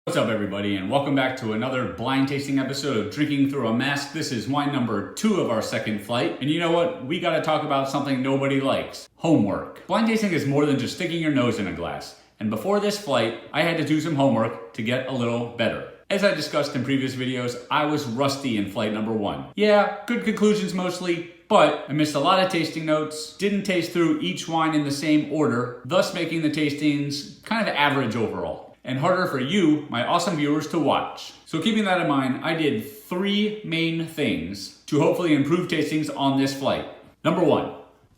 What's up, everybody, and welcome back to another blind tasting episode of Drinking Through a Mask. This is wine number 2 of our second flight, and you know what? We gotta talk about something nobody likes: homework. Blind tasting is more than just sticking your nose in a glass, and before this flight, I had to do some homework to get a little better. As I discussed in previous videos, I was rusty in flight number 1. Yeah, good conclusions mostly, but I missed a lot of tasting notes, didn't taste through each wine in the same order, thus making the tastings kind of average overall, and harder for you, my awesome viewers, to watch. So keeping that in mind, I did 3 main things to hopefully improve tastings on this flight. Number 1.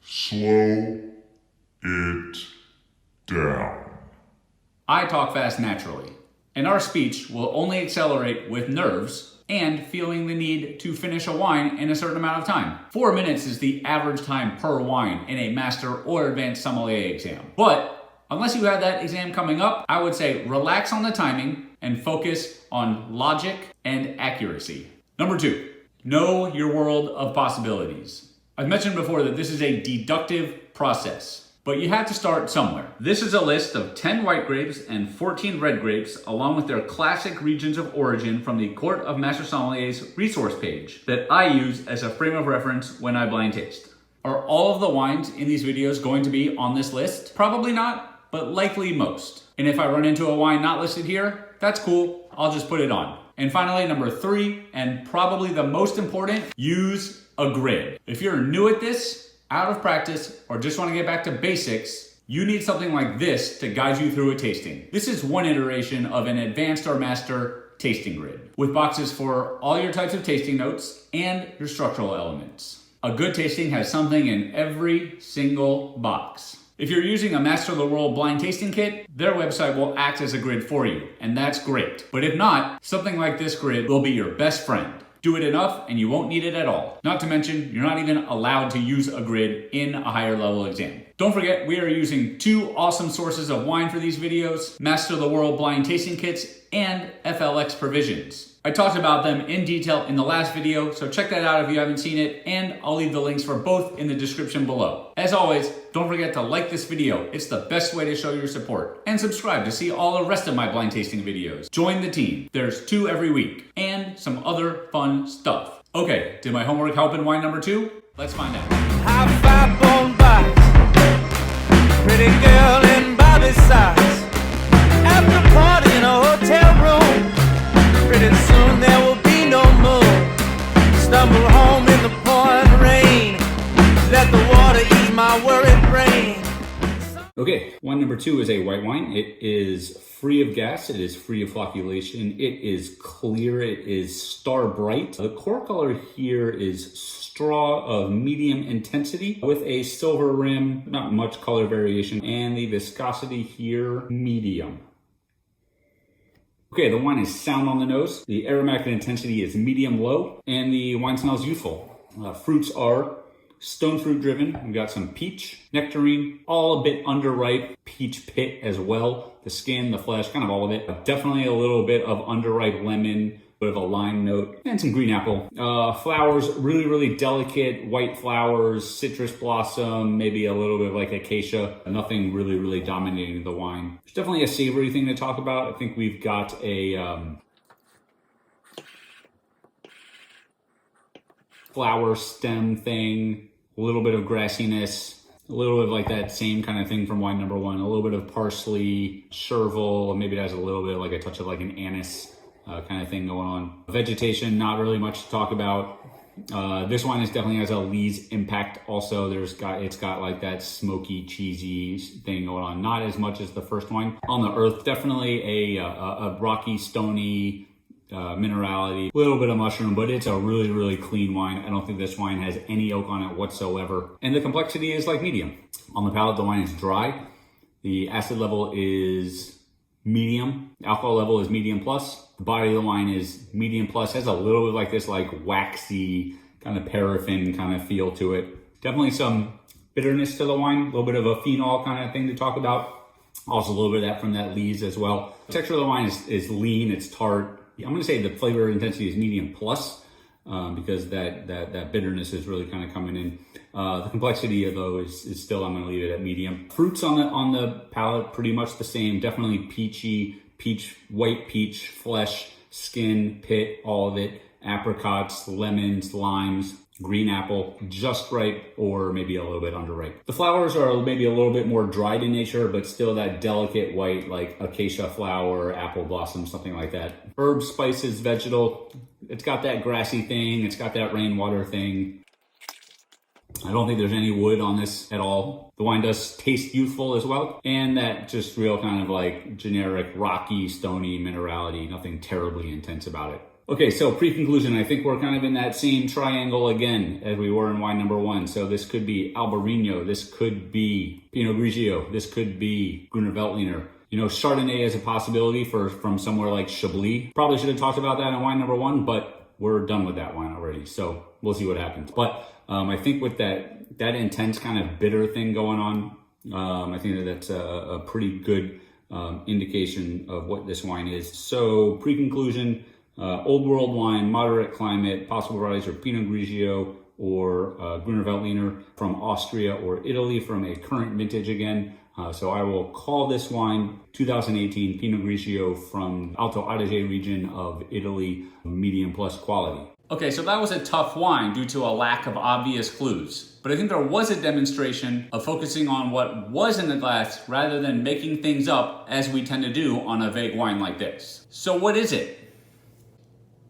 Slow it down. I talk fast naturally, and our speech will only accelerate with nerves and feeling the need to finish a wine in a certain amount of time. 4 minutes is the average time per wine in a master or advanced sommelier exam. But unless you have that exam coming up, I would say relax on the timing and focus on logic and accuracy. Number 2, know your world of possibilities. I've mentioned before that this is a deductive process, but you have to start somewhere. This is a list of 10 white grapes and 14 red grapes, along with their classic regions of origin from the Court of Master Sommeliers resource page that I use as a frame of reference when I blind taste. Are all of the wines in these videos going to be on this list? Probably not, but likely most. And if I run into a wine not listed here, that's cool, I'll just put it on. And finally, number 3, and probably the most important, use a grid. If you're new at this, out of practice, or just want to get back to basics, you need something like this to guide you through a tasting. This is one iteration of an advanced or master tasting grid, with boxes for all your types of tasting notes and your structural elements. A good tasting has something in every single box. If you're using a Master of the World blind tasting kit, their website will act as a grid for you, and that's great. But if not, something like this grid will be your best friend. Do it enough and you won't need it at all. Not to mention, you're not even allowed to use a grid in a higher level exam. Don't forget, we are using 2 awesome sources of wine for these videos: Master of the World blind tasting kits and FLX Provisions. I talked about them in detail in the last video, so check that out if you haven't seen it, and I'll leave the links for both in the description below. As always, don't forget to like this video. It's the best way to show your support. And subscribe to see all the rest of my blind tasting videos. Join the team. There's 2 every week, and some other fun stuff. Okay, did my homework help in wine number 2? Let's find out. High five bone box, pretty girl in Bobby socks, after party in a hotel room. Pretty soon there will be no moon. Stumble home in the pouring rain. Let the water ease my worried brain. Okay, wine number 2 is a white wine. It is free of gas. It is free of flocculation. It is clear. It is star bright. The core color here is straw of medium intensity with a silver rim, not much color variation, and the viscosity here, medium. Okay, the wine is sound on the nose. The aromatic intensity is medium-low, and the wine smells youthful. Fruits are stone fruit driven. We've got some peach, nectarine, all a bit underripe, peach pit as well. The skin, the flesh, kind of all of it. Definitely a little bit of underripe lemon, bit of a lime note, and some green apple. Flowers, really, really delicate white flowers, citrus blossom, maybe a little bit of like acacia. Nothing really, really dominating the wine. There's definitely a savory thing to talk about. I think we've got a flower stem thing, a little bit of grassiness, a little bit of like that same kind of thing from wine number 1, a little bit of parsley, chervil, maybe it has a little bit of like a touch of like an anise kind of thing going on. Vegetation, not really much to talk about. This wine is definitely has a Lee's impact also. It's got like that smoky, cheesy thing going on. Not as much as the first wine. On the earth, definitely a rocky, stony minerality, a little bit of mushroom, but it's a really, really clean wine. I don't think this wine has any oak on it whatsoever. And the complexity is like medium. On the palate, the wine is dry. The acid level is medium. Alcohol level is medium plus. The body of the wine is medium plus. Has a little bit like this like waxy kind of paraffin kind of feel to it. Definitely some bitterness to the wine. A little bit of a phenol kind of thing to talk about. Also a little bit of that from that Lee's as well. The texture of the wine is lean. It's tart. I'm going to say the flavor intensity is medium plus. because that bitterness is really kind of coming in. The complexity though is still, I'm going to leave it at medium. Fruits on the palate, pretty much the same. Definitely peachy, peach, white peach, flesh, skin, pit, all of it, apricots, lemons, limes, green apple, just right or maybe a little bit underripe. The flowers are maybe a little bit more dried in nature, but still that delicate white, like acacia flower, apple blossom, something like that. Herbs, spices, vegetal. It's got that grassy thing. It's got that rainwater thing. I don't think there's any wood on this at all. The wine does taste youthful as well. And that just real kind of like generic rocky, stony minerality, nothing terribly intense about it. Okay, so pre-conclusion, I think we're kind of in that same triangle again as we were in wine number 1. So this could be Albarino, this could be Pinot Grigio, this could be Gruner Veltliner. You know, Chardonnay is a possibility from somewhere like Chablis. Probably should have talked about that in wine number 1, but we're done with that wine already. So we'll see what happens. But I think with that intense kind of bitter thing going on, I think that's a pretty good indication of what this wine is. So pre-conclusion, Old World wine, moderate climate, possible varieties are Pinot Grigio or Gruner Veltliner from Austria or Italy from a current vintage again. So I will call this wine 2018 Pinot Grigio from Alto Adige region of Italy, medium plus quality. Okay, so that was a tough wine due to a lack of obvious clues. But I think there was a demonstration of focusing on what was in the glass rather than making things up as we tend to do on a vague wine like this. So what is it?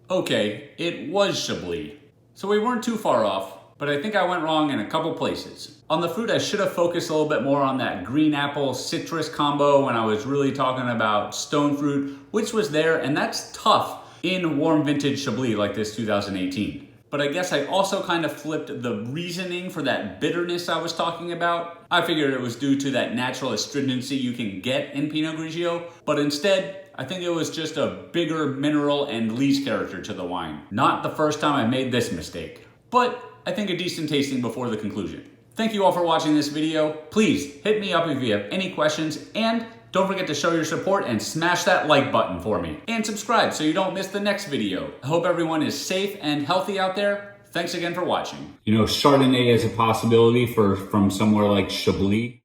Okay, it was Chablis. So we weren't too far off, but I think I went wrong in a couple places. On the fruit, I should have focused a little bit more on that green apple citrus combo when I was really talking about stone fruit, which was there, and that's tough in warm vintage Chablis like this 2018. But I guess I also kind of flipped the reasoning for that bitterness I was talking about. I figured it was due to that natural astringency you can get in Pinot Grigio, but instead, I think it was just a bigger mineral and lees character to the wine. Not the first time I made this mistake, but I think a decent tasting before the conclusion. Thank you all for watching this video. Please hit me up if you have any questions, and don't forget to show your support and smash that like button for me. And subscribe so you don't miss the next video. I hope everyone is safe and healthy out there. Thanks again for watching. You know, Chardonnay is a possibility from somewhere like Chablis.